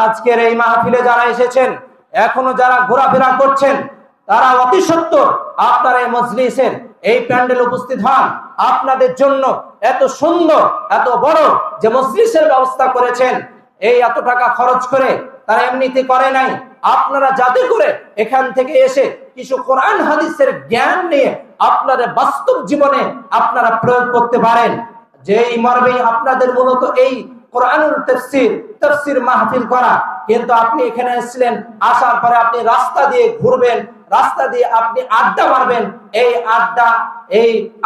আজকের এই মাহফিলে যারা এসেছেন, এখনো যারা ঘোরাফেরা করছেন, তারা অতি সত্বর আপনার এই মজলিসের এই প্যান্ডেল উপস্থিত হন। আপনাদের জন্য এত সুন্দর এত বড় যে মজলিসের ব্যবস্থা করেছেন, এই এত টাকা খরচ করে তারা এমনিতে করে নাই। আপনারা যাতে করে এখান থেকে এসে কিছু কোরআন হাদিসের জ্ঞান নিয়ে আপনারা বাস্তব জীবনে আপনারা প্রয়োগ করতে পারেন, যেই মর্মে আপনাদের মূলত এই কোরআনুল তাফসীর মাহফিল করা। কিন্তু আপনি এখানে এসেছিলেন, আসার পরে আপনি রাস্তা দিয়ে ঘুরবেন, রাস্তা দিয়ে আপনি আড্ডা মারবেন। এই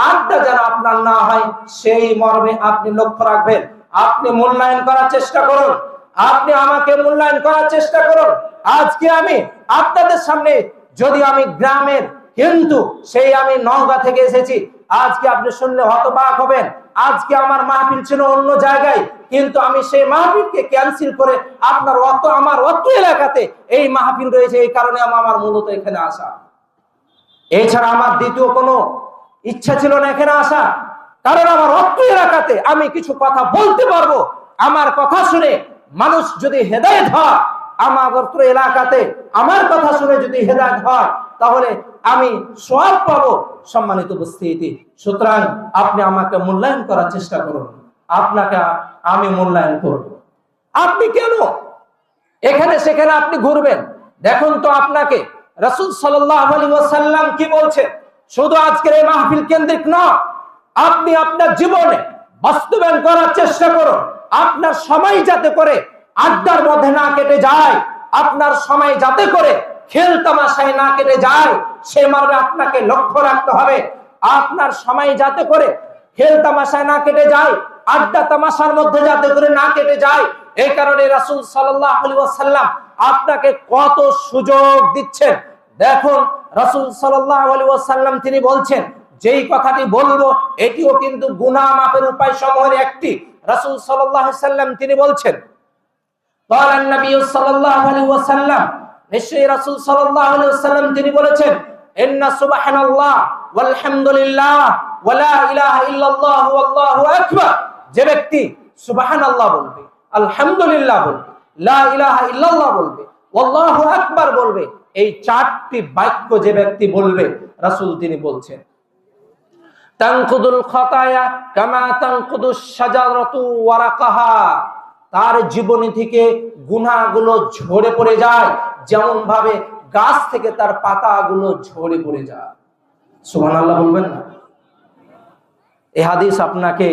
আড্ডা যেন আপনার না হয়, সেই মর্মে আপনি লক্ষ্য রাখবেন। আপনি মূল্যায়ন করার চেষ্টা করুন, আপনি আমাকে মূল্যায়ন করার চেষ্টা করুন। আজকে আমি আপনাদের সামনে, যদি আমি গ্রামের, কিন্তু সেই আমি নওগাঁ থেকে এসেছি, আজকে আপনি শুনলে হতবাক হবেন। আজকে আমার মাহফিল ছিল অন্য জায়গায়, কিন্তু আমি সেই মাহফিলকে ক্যান্সেল করে আমার অত এলাকাতে এই মাহফিল রয়েছে, এই কারণে আমার মূলত এখানে আসা। এছাড়া আমার দ্বিতীয় কোনো ইচ্ছা ছিল না এখানে আসা, কারণ আমার অত এলাকাতে আমি কিছু কথা বলতে পারবো। আমার কথা শুনে মানুষ যদি হেদায়েত হয়, আমার অত্র এলাকাতে আমার কথা শুনে যদি হেদায়েত হয়, তাহলে আমি সওয়াব পাবো। সম্মানিত উপস্থিতি, সুতরাং আপনি আমাকে মূল্যায়ন করার চেষ্টা করুন, আপনাকে আমি মূল্যায়ন করব। আপনি কেন এখানে সেখানে আপনি ঘুরবেন? দেখুন তো আপনাকে রাসূল সাল্লাল্লাহু আলাইহি ওয়াসাল্লাম কি বলছেন। শুধু আজকের এই মাহফিল কেন্দ্রিক নয়, আপনি আপনার জীবনে বাস্তবায়ন করার চেষ্টা করুন। আপনার সময় যাতে করে আড্ডার মধ্যে না কেটে যায়, আপনার সময় যাতে করে খেল তামাশায় না কেটে যায়, সে মর্মে আপনাকে লক্ষ্য রাখতে হবে। আপনার সময় যাতে করে খেল তামাশায় না কেটে যায়, আড্ডা তামাশার মধ্যে যাতে করে না কেটে যায়। এই কারণে রাসূল সাল্লাল্লাহু আলাইহি ওয়াসাল্লাম আপনাকে কত সুযোগ দিচ্ছেন। দেখুন রাসূল সাল্লাল্লাহু আলাইহি ওয়াসাল্লাম তিনি বলছেন, যেই কথাটি বলবো এটিও কিন্তু গুনাহ মাফের উপায় সমূহের একটি। রাসূল সাল্লাল্লাহু আলাইহি ওয়াসাল্লাম তিনি বলছেন, ক্বালান নবী সাল্লাল্লাহু আলাইহি ওয়াসাল্লাম, নিশ্চয়ই রাসূল সাল্লাল্লাহু আলাইহি ওয়াসাল্লাম তিনি বলেছেন, ইন্না সুবহানাল্লাহ ওয়াল হামদুলিল্লাহ ওয়া লা ইলাহা ইল্লাল্লাহ ওয়াল্লাহু আকবার। যে ব্যক্তি সুবহানাল্লাহ বলবে, আলহামদুলিল্লাহ বলবে, লা ইলাহা ইল্লাল্লাহ বলবে, ওয়াল্লাহু আকবার বলবে, এই চারটি বাক্য যে ব্যক্তি বলবে, রাসূল তিনি বলছেন, তানকুদুল খাতায়া কামা তানকুদুশ শাজারাতু ওয়ারাকাহা, তার জীবনী থেকে গুনাহগুলো ঝরে পড়ে যায়, যেমন ভাবে গাছ থেকে তার পাতাগুলো ঝরে পড়ে যায়। সুবহানাল্লাহ বলবেন না? এই হাদিস আপনাকে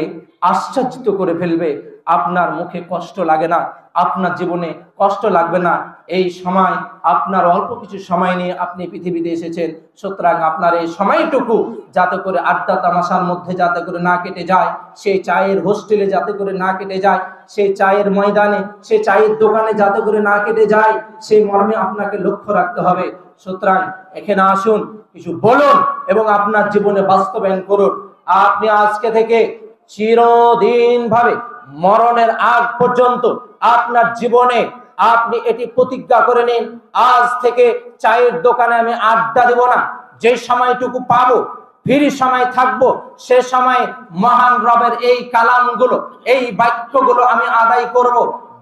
আশ্চর্যিত করে ফেলবে। আপনার মুখে কষ্ট লাগে না, আপনার জীবনে কষ্ট লাগবে না। এই সময় আপনার অল্প কিছু সময় নিয়ে আপনি পৃথিবীতে এসেছেন, সুতরাং আপনার এই সময়টুকু যাতে করে আড্ডা তামাশার মধ্যে যাতে করে না কেটে যায়, সেই চায়ের হোস্টেলে যাতে করে না কেটে যায়, সেই চায়ের ময়দানে, সেই চায়ের দোকানে যাতে করে না কেটে যায়, সেই মর্মে আপনাকে লক্ষ্য রাখতে হবে। সুতরাং এখানে আসুন, কিছু বলুন এবং আপনার জীবনে বাস্তবায়ন করুন। আপনি আজকে থেকে চিরদিন ভাবে মরণের আগ পর্যন্ত আপনার জীবনে আপনি এটি প্রতিজ্ঞা করে নিন, আজ থেকে চায়ের দোকানে আমি আড্ডা দেব না। যে সময়টুকু পাবো, ফ্রি সময় থাকবো, সে সময় মহান রবের এই কালামগুলো, এই বাক্যগুলো আমি আদায় করব,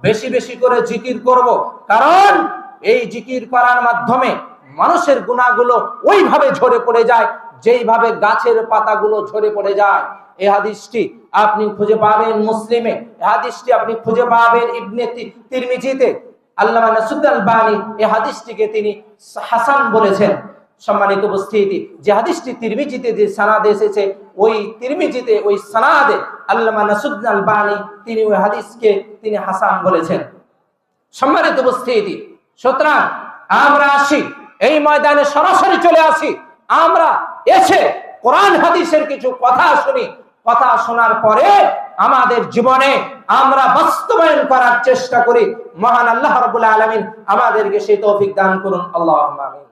বেশি বেশি করে জিকির করব। কারণ এই জিকির করার মাধ্যমে মানুষের গুনাহগুলো ওইভাবে ঝরে পড়ে যায়, যেইভাবে গাছের পাতাগুলো ঝরে পড়ে যায়। এই হাদিসটি আপনি খুঁজে পাবেন মুসলিমে, এই হাদিসটি আপনি খুঁজে পাবেন ইবনে তিরমিজিতে। আল্লামা নাসিরুদ্দিন আলবানী এই হাদিসটিকে তিনি হাসান বলেছেন। সম্মানিত উপস্থিতি, যে হাদিসটি তিরমিজিতে যে সনদে এসেছে, ওই তিরমিজিতে ওই সনদে আল্লামা নাসিরুদ্দিন আলবানী তিনি ওই হাদিসকে তিনি হাসান বলেছেন। সম্মানিত উপস্থিতি, সুতরাং আমরা আসি এই ময়দানে, সরাসরি চলে আসি। আমরা এসে কোরআন হাদিসের কিছু কথা শুনি, কথা শোনার পরে আমাদের জীবনে আমরা বাস্তবায়ন করার চেষ্টা করি। মহান আল্লাহ রাব্বুল আলামিন আমাদেরকে সেই তৌফিক দান করুন, আল্লাহুম্মা আমিন।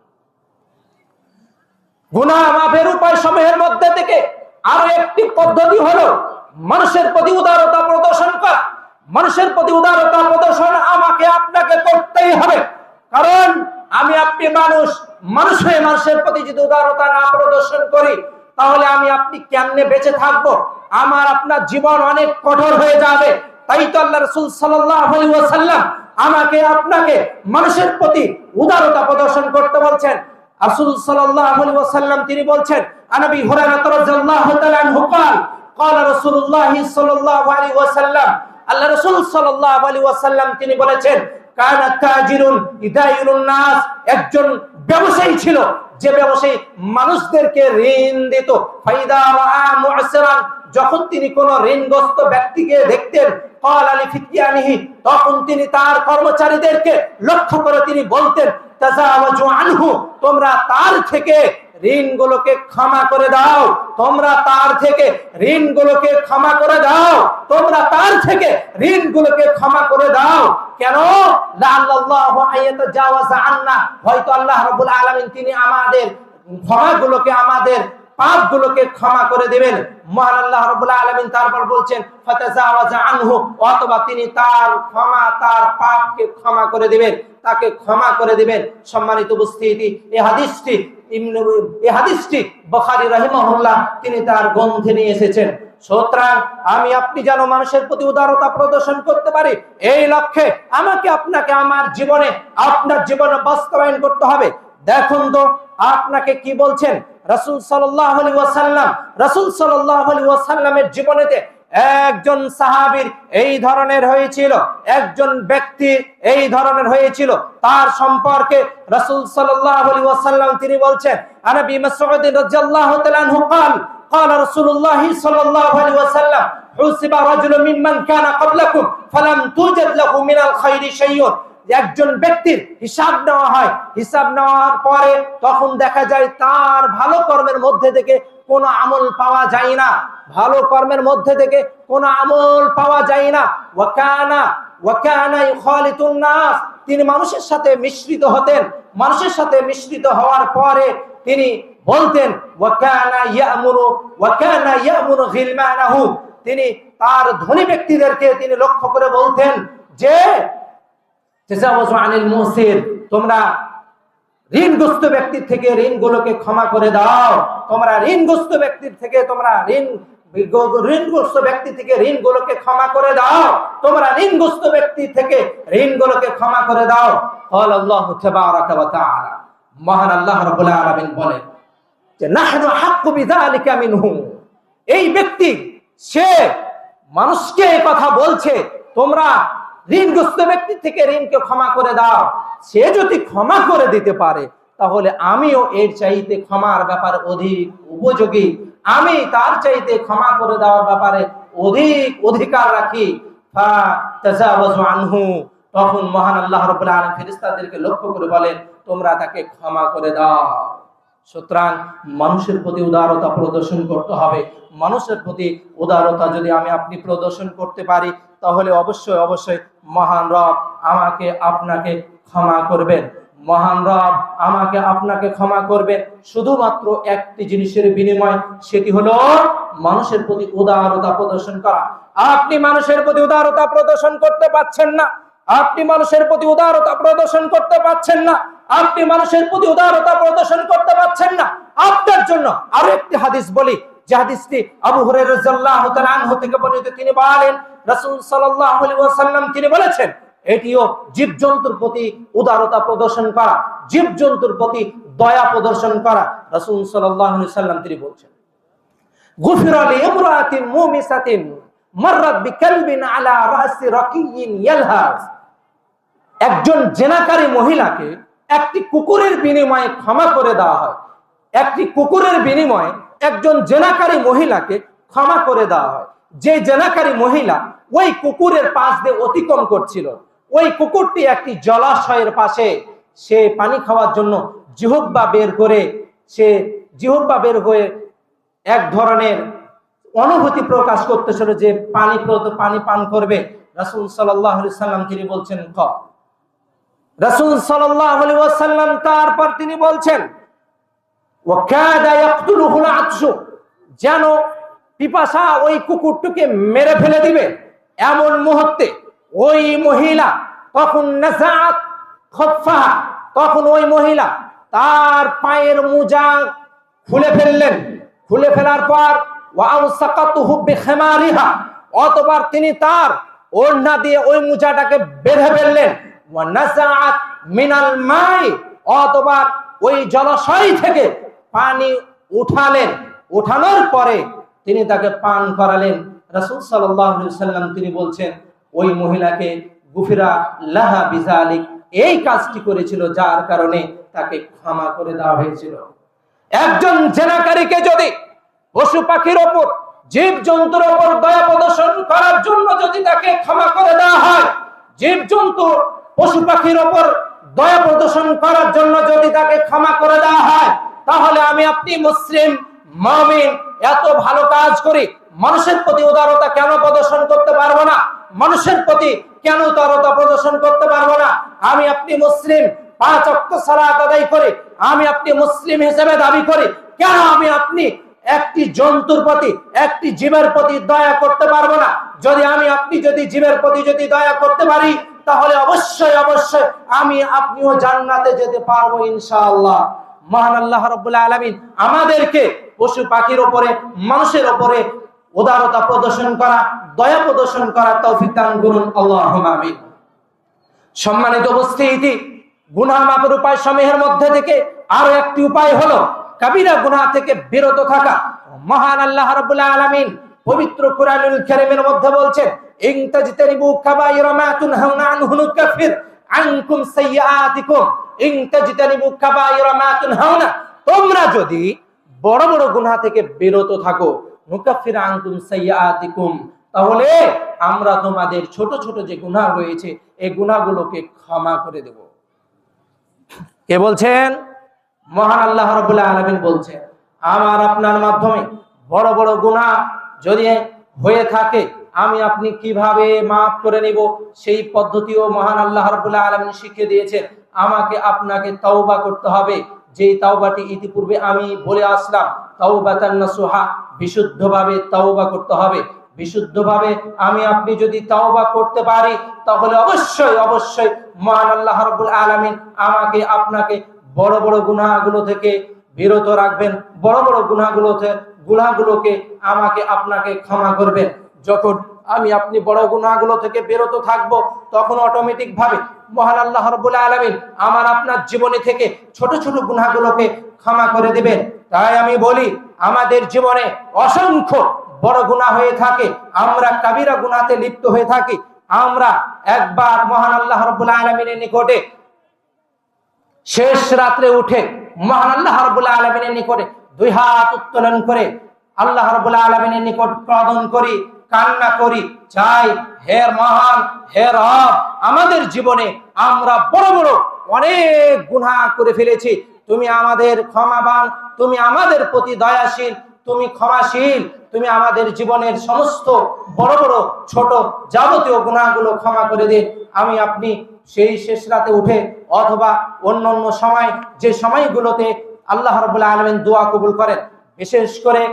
গুনাহ মাফের উপায় সমূহের মধ্যে থেকে আরো একটি পদ্ধতি হলো মানুষের প্রতি উদারতা প্রদর্শন করা। মানুষের প্রতি উদারতা প্রদর্শন আমাকে আপনাকে করতেই হবে, কারণ আমি আপনি মানুষ, মানুষের প্রতি যদি উদারতা না প্রদর্শন করি, তাহলে আমি আপনি কেমনে বেঁচে থাকবো? আমার আপনার জীবন অনেক কঠোর হয়ে যাবে। তাই তো আল্লাহ রাসূল সাল্লাল্লাহু আলাইহি ওয়াসাল্লাম আমাকে আপনাকে মানুষের প্রতি উদারতা প্রদর্শন করতে বলছেন। রাসূল সাল্লাল্লাহু আলাইহি ওয়াসাল্লাম তিনি বলছেন, আনাবি হুরায়রা রাদিয়াল্লাহু তাআলা আনহু قال قال رسول الله صلى الله عليه وسلم, আল্লাহ রাসূল সাল্লাল্লাহু আলাইহি ওয়াসাল্লাম তিনি বলেছেন, কানা তাজিরুন ইদাইরুন নাস, একজন ব্যবসায়ী ছিল যে ব্যবসায়ী মানুষদেরকে ঋণ দিত। ফাইদা রাআ মু'সিরান, যখন তিনি কোন ঋণগ্রস্ত ব্যক্তিকে দেখতেন, ক্বালা লিফিতিয়ানিহি, তখন তিনি তার কর্মচারীদেরকে লক্ষ্য করে তিনি বলতেন, তাজাওয়াজু আনহু, তোমরা তার থেকে ঋণগুলোকে ক্ষমা করে দাও, তোমরা তার থেকে ঋণগুলোকে ক্ষমা করে দাও, তোমরা তার থেকে ঋণগুলোকে ক্ষমা করে দাও। কেন? লাআল্লাহু আয়াতাজাওয়াজা আন্না, হয়তো আল্লাহ রাব্বুল আলামিন তিনি আমাদের ক্ষমাগুলোকে, আমাদের পাপগুলোকে ক্ষমা করে দিবেন। মহান আল্লাহ রাব্বুল আলামিন তারপর বলছেন ফাতাজাওয়াজা আনহু, অথবা তিনি তার ক্ষমা, তার পাপকে ক্ষমা করে দিবেন, তাকে ক্ষমা করে দিবেন। সম্মানিত উপস্থিতি, এই হাদিসটি বুখারী রাহিমাহুল্লাহ তিনি তার গ্রন্থে নিয়ে এসেছেন। সুতরাং আমি আপনি যেন মানুষের প্রতি উদারতা প্রদর্শন করতে পারি, এই লক্ষ্যে আমাকে আপনাকে আমার জীবনে, আপনার জীবনে বাস্তবায়ন করতে হবে। দেখুন তো আপনাকে কি বলছেন রাসূল সাল্লাল্লাহু আলাইহি ওয়াসাল্লাম। রাসূল সাল্লাল্লাহু আলাইহি ওয়াসাল্লামের জীবনেতে একজন সাহাবীর এই ধরনের হয়েছিল, একজন ব্যক্তি এই ধরনের হয়েছিল। তার সম্পর্কে রাসূল সাল্লাল্লাহু আলাইহি ওয়াসাল্লাম তিনি বলছেন, আনাবি মাসউদ রাদিয়াল্লাহু তাআলা আনহু قال قال رسول الله صلى الله عليه وسلم حسب رجل ممن كان قبلكم فلم توجد له من الخير شيء, একজন ব্যক্তির হিসাব নেওয়া হয়, হিসাব নেওয়ার পরে তখন দেখা যায় তার ভালো কর্মের মধ্যে থেকে কোনো আমল পাওয়া যায় না, ভালো কর্মের মধ্যে থেকে কোনো আমল পাওয়া যায় না। ওয়াকানা ইখালিতুন নাস, তিনি মানুষের সাথে মিশ্রিত হতেন, মানুষের সাথে মিশ্রিত হওয়ার পরে তিনি বলতেন ওয়াকানা ইয়ামুরু গিলমানাহু, তিনি তার ধনী ব্যক্তিদেরকে তিনি লক্ষ্য করে বলতেন যে তাজাওয়াজু আনিল মুসির, তোমরা ঋণগ্রস্ত ব্যক্তির থেকে ঋণগুলোকে ক্ষমা করে দাও, তোমরা ঋণগ্রস্ত ব্যক্তির থেকে তোমরা ঋণগ্রস্ত ব্যক্তি থেকে ঋণগুলোকে ক্ষমা করে দাও, তোমরা ঋণগ্রস্ত ব্যক্তি থেকে ঋণগুলোকে ক্ষমা করে দাও। আল্লাহু তাবারাকা ওয়া তাআলা, মহান আল্লাহ রাব্বুল আলামিন বলেন যে নাহনু হাক্কু বিযালিকা মিনহু, এই ব্যক্তি সে মানুষকে এই কথা বলছে তোমরা ঋণগ্রস্ত ব্যক্তি থেকে ঋণকে ক্ষমা করে দাও, সে যদি ক্ষমা করে দিতে পারে তাহলে আমিও এর চাইতে ক্ষমার ব্যাপারে অধিক উপযোগী, আমি তার চাইতে ক্ষমা করে দেওয়ার ব্যাপারে অধিক অধিকার রাখি। ফাতাজাওয়াজু আনহু, তখন মহান আল্লাহ রাব্বুল আলামিন ফেরেশতাদেরকে লক্ষ্য করে বলেন তোমরা তাকে ক্ষমা করে দাও। সুতরাং মানুষের প্রতি উদারতা প্রদর্শন করতে হবে। মানুষের প্রতি উদারতা যদি আমি আপনি প্রদর্শন করতে পারি তাহলে অবশ্যই অবশ্যই মহান রব আমাকে আপনাকে ক্ষমা করবেন, মহান রব আমাকে আপনাকে ক্ষমা করবেন শুধুমাত্র একটি জিনিসের বিনিময়, সেটি হলো মানুষের প্রতি উদারতা প্রদর্শন করা। আপনি মানুষের প্রতি উদারতা প্রদর্শন করতে পারছেন না, আপনি মানুষের প্রতি উদারতা প্রদর্শন করতে পারছেন না, আপনি মানুষের প্রতি উদারতা প্রদর্শন করতে পারছেন না। আপনার জন্য আরো একটি হাদিস বলি, যে হাদিসটি আবু হুরায়রা রাদিয়াল্লাহু তাআলা আনহু থেকে বর্ণিত। তিনি বলেন রাসূল সাল্লাল্লাহু আলাইহি ওয়াসাল্লাম তিনি বলেছেন, এটিও জীবজন্তুর প্রতি উদারতা প্রদর্শন করা, জীবজন্তুর প্রতি দয়া প্রদর্শন করা। রাসূল সাল্লাল্লাহু আলাইহি ওয়াসাল্লাম তিনি বলছেন, গুফিরা লিইমরাতিন মুমিসাতিন মাররাত বিকালবিন আলা রাসি রাকিয়িন ইয়ালহাস, একজন জেনাকারী মহিলাকে একটি কুকুরের বিনিময়ে ক্ষমা করে দেওয়া হয়, একটি কুকুরের বিনিময়ে একজন জেনাকারী মহিলাকে ক্ষমা করে দেওয়া হয়। যে জেনাকারী মহিলা ওই কুকুরের পাশ দিয়ে অতিক্রম করছিল, ওই কুকুরটি একটি জলাশয়ের পাশে সে পানি খাওয়ার জন্য জিহ্বা বের করে, সে জিহ্বা বের হয়ে এক ধরনের অনুভূতি প্রকাশ করতেছিল যে পানি পান করবে। রাসূল সাল্লাল্লাহু আলাইহি ওয়াসাল্লাম তিনি বলছেন, রাসূল সাল্লাল্লাহু আলাইহি ওয়াসাল্লাম তারপর তিনি বলছেন ওয়াকাদা ইয়াকতুলুহুল আতশু, যেন পিপাসা ওই কুকুরটিকে মেরে ফেলে দিবে, এমন মুহূর্তে ওই মহিলা তখন নাযাত খাফফা, তখন ওই মহিলা তার পায়ের মোজা খুলে ফেললেন, খুলে ফেলার পর ওয়াউসাকাতুহু বিখিমারিহা, অতঃপর তিনি তার ওড়না দিয়ে ওই মোজাটাকে বেঁধে ফেললেন, ওয়া নাযাআত মিনাল মাই, অথবা ওই জলাশয় থেকে পানি উঠালেন, উঠানোর পরে তিনি তাকে পান করালেন। রাসূল সাল্লাল্লাহু আলাইহি ওয়াসাল্লাম তিনি বলছেন ওই মহিলাকে গুফিরা লাহা বিযালিক, এই কাজটি করেছিল যার কারণে তাকে ক্ষমা করে দেওয়া হয়েছিল। একজন জেনাকারীকে যদি পশু পাখির ওপর, জীব জন্তুর ওপর দয়া প্রদর্শন করার জন্য যদি তাকে ক্ষমা করে দেওয়া হয়, জীব জন্তু পশু পাখির ওপর দয়া প্রদর্শন করার জন্য যদি তাকে ক্ষমা করে দেওয়া হয়, তাহলে আমি আপনি মুসলিম মুমিন এত ভালো কাজ করি, মানুষের প্রতি উদারতা কেন প্রদর্শন করতে পারবো না? মানুষের প্রতি কেন উদারতা প্রদর্শন করতে পারবো না? আমি আপনি মুসলিম, 5 ওয়াক্ত সালাত আদায় করি, আমি আপনি মুসলিম হিসেবে দাবি করি, কেন আমি আপনি একটি জন্তুর প্রতি, একটি জীবের প্রতি দয়া করতে পারবো না? যদি আমি আপনি যদি জীবের প্রতি যদি দয়া করতে পারি, তাহলে অবশ্যই অবশ্যই আমি আপনিও জান্নাতে যেতে পারবো ইনশাআল্লাহ। মহান আল্লাহ রাব্বুল আলামিন আমাদেরকে পশু পাখির উপরে, মানুষের উপরে উদারতা প্রদর্শন করা, দয়া প্রদর্শন করার তৌফিক দান করুন, আল্লাহুম্মা আমিন। সম্মানিত উপস্থিতি, গুনাহ মাপের উপায় সমূহের মধ্যে থেকে আরো একটি উপায় হলো কাবিরা গুনাহ থেকে বিরত থাকা। মহান আল্লাহ রাব্বুল আলামিন পবিত্র কুরআনুল কারীমের মধ্যে বলছেন, ইন তাজতানিবু কাবায়িরা মা তুনহাউনা আনহু নুকাফির আনকুম সাইয়্যাতিকুম, ইন তাজতানিবু কাবায়িরা মা তুনহাউনা, তোমরা যদি বড় বড় গুনাহ থেকে বিরত থাকো, নুকাফির আনকুম সাইয়্যাতিকুম, তাহলে আমরা তোমাদের ছোট ছোট যে গুনাহ রয়েছে এই গুনাহগুলোকে ক্ষমা করে দেব। কে বলছেন? মহান আল্লাহ রাব্বুল আলামিন বলছেন, আমার আপনার মাধ্যমে বড় বড় গুনাহ যদি হয়ে থাকে আমি আপনি কিভাবে মাফ করে নিব সেই পদ্ধতিও মহান আল্লাহ রাব্বুল আলামিন শিখিয়ে দিয়েছেন। আমাকে আপনাকে তওবা করতে হবে, যেই তওবাটি ইতিপূর্বে আমি বলে আসলাম, তাওবাতান নাসুহা, বিশুদ্ধভাবে তওবা করতে হবে। বিশুদ্ধভাবে আমি আপনি যদি তওবা করতে পারি, তাহলে অবশ্যই অবশ্যই মহান আল্লাহ রাব্বুল আলামিন আমাকে আপনাকে বড় বড় গুনাহগুলো থেকে বিরত রাখবেন, বড় বড় গুনাহগুলোকে আমাকে আপনাকে ক্ষমা করবেন। যখন আমি আপনি বড় গুনাহগুলো থেকে বিরত থাকব, তখন অটোমেটিক ভাবে মহান আল্লাহ রাব্বুল আলামিন আমার আপনার জীবনে থেকে ছোট ছোট গুনাহগুলোকে ক্ষমা করে দিবেন। তাই আমি বলি, আমাদের জীবনে অসংখ্য বড় গুনাহ হয়ে থাকে, আমরা কাবিরা গুনাহতে লিপ্ত হয়ে থাকি। আমরা একবার মহান আল্লাহ রাব্বুল আলামিনের নিকটে শেষ রাত্রে উঠে মহান আল্লাহ রাব্বুল আলামিনের নিকটে 2 হাত উত্তোলন করে আল্লাহ রাব্বুল আলামিনের নিকট ক্রন্দন করি, কান্না করি, চাই হে মহান, হে রব, আমাদের জীবনে আমরা বড় বড় অনেক গুনাহ করে ফেলেছি, তুমি আমাদের ক্ষমাবান, তুমি আমাদের প্রতি দয়াশীল, তুমি ক্ষমাশীল, তুমি আমাদের জীবনের সমস্ত বড় বড় ছোট যাবতীয় গুনাহগুলো ক্ষমা করে দিন। আমি আপনি সেই শেষ রাতে উঠে অথবা অন্যান্য সময়, যে সময়গুলোতে আল্লাহ রাব্বুল আলামিন দোয়া কবুল করেন, বিশেষ করে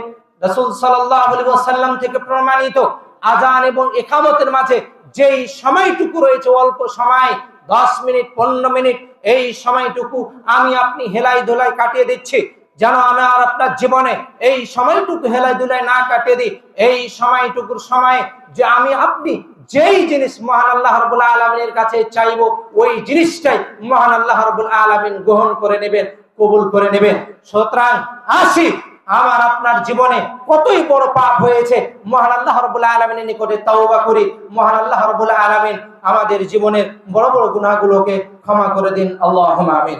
রাসূল সাল্লাল্লাহু আলাইহি ওয়াসাল্লাম থেকে প্রমাণিত আযান এবং ইকামতের মাঝে যেই সময়টুকু রয়েছে, অল্প সময় 10 মিনিট 15 মিনিট, এই সময়টুকু আমি আপনি হেলাই ধুলাই কাটিয়ে দিচ্ছি, যেন আমার আপনার জীবনে এই সময়টুকু হেলাই ধুলাই না কাটিয়ে দিই। এই সময়টুকুর সময় যে আমি আপনি যেই জিনিস মহান আল্লাহ রাব্বুল আলামিনের কাছে চাইবো, ওই জিনিসটাই মহান আল্লাহ রাব্বুল আলামিন গ্রহণ করে নেবেন, কবুল করে নেবেন। সুতরাং আসি, আমার আপনার জীবনে কতই বড় পাপ হয়েছে, মহান আল্লাহ রাব্বুল আলামিনের নিকটে তওবা করি। মহান আল্লাহ রাব্বুল আলামিন আমাদের জীবনের বড় বড় গুনাহগুলোকে ক্ষমা করে দিন, আল্লাহুম্মা আমিন।